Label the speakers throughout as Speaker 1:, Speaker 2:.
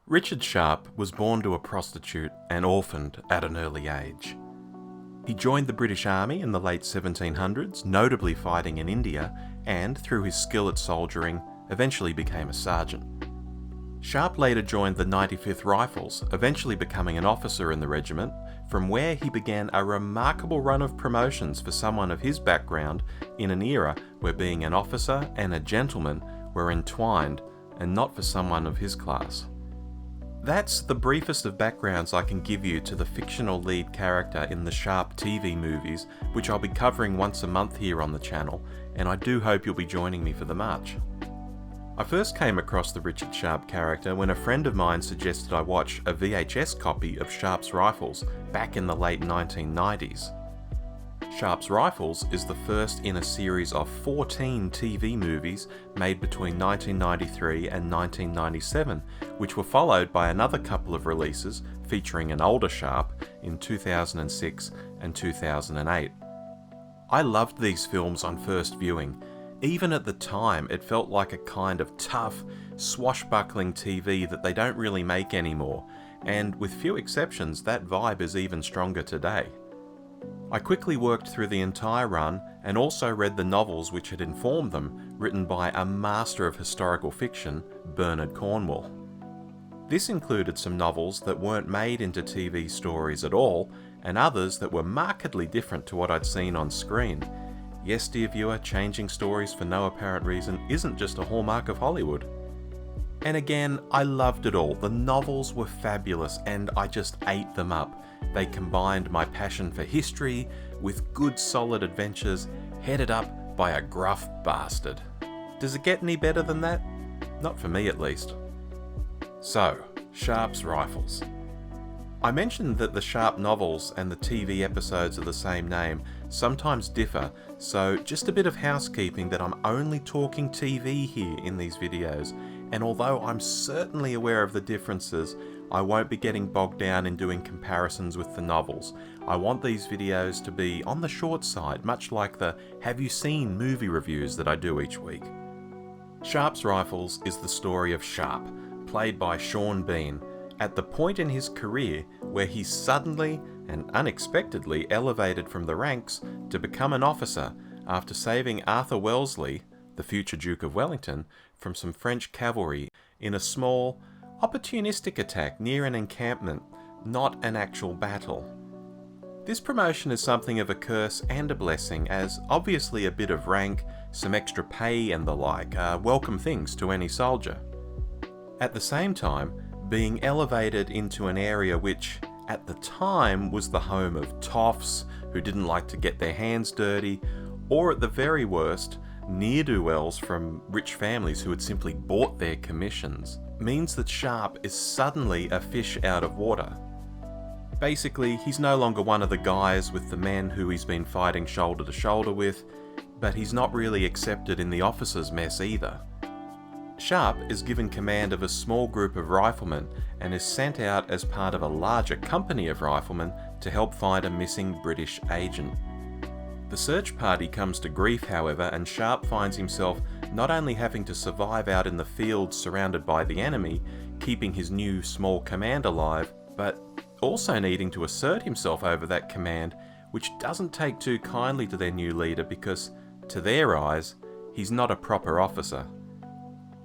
Speaker 1: Richard Sharpe was born to a prostitute and orphaned at an early age. He joined the British Army in the late 1700s, notably fighting in India, and through his skill at soldiering, eventually became a sergeant. Sharpe later joined the 95th Rifles, eventually becoming an officer in the regiment, from where he began a remarkable run of promotions for someone of his background in an era where being an officer and a gentleman were entwined, and not for someone of his class. That's the briefest of backgrounds I can give you to the fictional lead character in the Sharpe TV movies, which I'll be covering once a month here on the channel, and I do hope you'll be joining me for the march. I first came across the Richard Sharpe character when a friend of mine suggested I watch a VHS copy of Sharpe's Rifles back in the late 1990s. Sharpe's Rifles is the first in a series of 14 TV movies made between 1993 and 1997, which were followed by another couple of releases featuring an older Sharpe in 2006 and 2008. I loved these films on first viewing. Even at the time, it felt like a kind of tough, swashbuckling TV that they don't really make anymore, and with few exceptions, that vibe is even stronger today. I quickly worked through the entire run and also read the novels which had informed them, written by a master of historical fiction, Bernard Cornwell. This included some novels that weren't made into TV stories at all, and others that were markedly different to what I'd seen on screen. Yes, dear viewer, changing stories for no apparent reason isn't just a hallmark of Hollywood. And again, I loved it all. The novels were fabulous and I just ate them up. They combined my passion for history with good solid adventures headed up by a gruff bastard. Does it get any better than that? Not for me at least. So, Sharpe's Rifles. I mentioned that the Sharpe novels and the TV episodes of the same name sometimes differ, so just a bit of housekeeping that I'm only talking TV here in these videos, and although I'm certainly aware of the differences, I won't be getting bogged down in doing comparisons with the novels. I want these videos to be on the short side, much like the Have You Seen movie reviews that I do each week. Sharpe's Rifles is the story of Sharpe, played by Sean Bean, at the point in his career where he's suddenly and unexpectedly elevated from the ranks to become an officer after saving Arthur Wellesley, the future Duke of Wellington, from some French cavalry in a small, opportunistic attack near an encampment, not an actual battle. This promotion is something of a curse and a blessing, as obviously a bit of rank, some extra pay and the like are welcome things to any soldier. At the same time, being elevated into an area which, at the time, was the home of toffs who didn't like to get their hands dirty, or at the very worst, ne'er-do-wells from rich families who had simply bought their commissions, means that Sharpe is suddenly a fish out of water. Basically, he's no longer one of the guys with the men who he's been fighting shoulder to shoulder with, but he's not really accepted in the officers' mess either. Sharpe is given command of a small group of riflemen and is sent out as part of a larger company of riflemen to help find a missing British agent. The search party comes to grief, however, and Sharpe finds himself not only having to survive out in the field surrounded by the enemy, keeping his new small command alive, but also needing to assert himself over that command, which doesn't take too kindly to their new leader because, to their eyes, he's not a proper officer.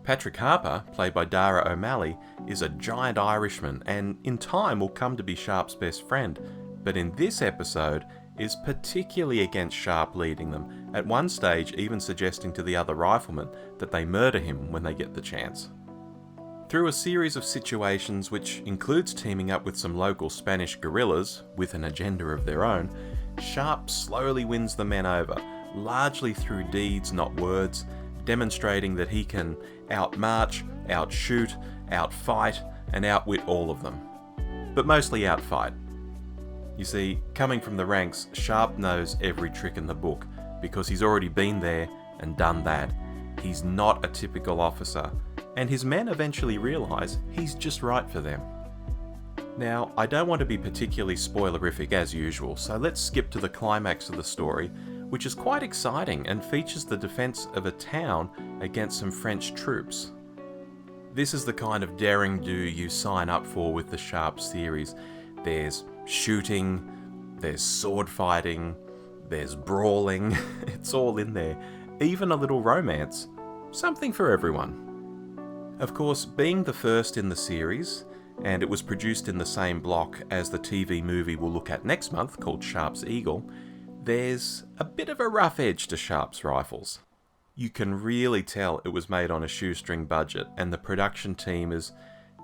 Speaker 1: Patrick Harper, played by Daragh O'Malley, is a giant Irishman and in time will come to be Sharpe's best friend, but in this episode is particularly against Sharpe leading them, at one stage even suggesting to the other riflemen that they murder him when they get the chance. Through a series of situations which includes teaming up with some local Spanish guerrillas with an agenda of their own, Sharpe slowly wins the men over, largely through deeds, not words, demonstrating that he can outmarch, outshoot, outfight, and outwit all of them. But mostly outfight. You see, coming from the ranks, Sharpe knows every trick in the book, because he's already been there and done that. He's not a typical officer, and his men eventually realise he's just right for them. Now, I don't want to be particularly spoilerific as usual, so let's skip to the climax of the story, which is quite exciting and features the defence of a town against some French troops. This is the kind of daring do you sign up for with the Sharpe series. There's shooting, there's sword fighting, there's brawling, it's all in there. Even a little romance. Something for everyone. Of course, being the first in the series, and it was produced in the same block as the TV movie we'll look at next month called Sharpe's Eagle, there's a bit of a rough edge to Sharpe's rifles. You can really tell it was made on a shoestring budget, and the production team is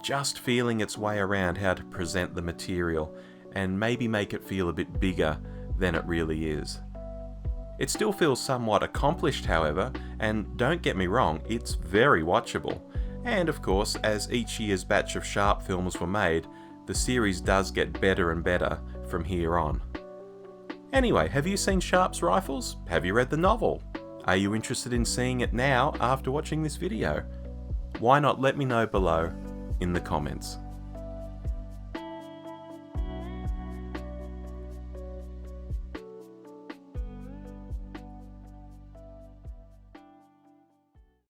Speaker 1: just feeling its way around how to present the material and maybe make it feel a bit bigger than it really is. It still feels somewhat accomplished, however, and don't get me wrong, it's very watchable. And of course, as each year's batch of Sharpe films were made, the series does get better and better from here on. Anyway, have you seen Sharpe's rifles? Have you read the novel? Are you interested in seeing it now after watching this video? Why not let me know below in the comments.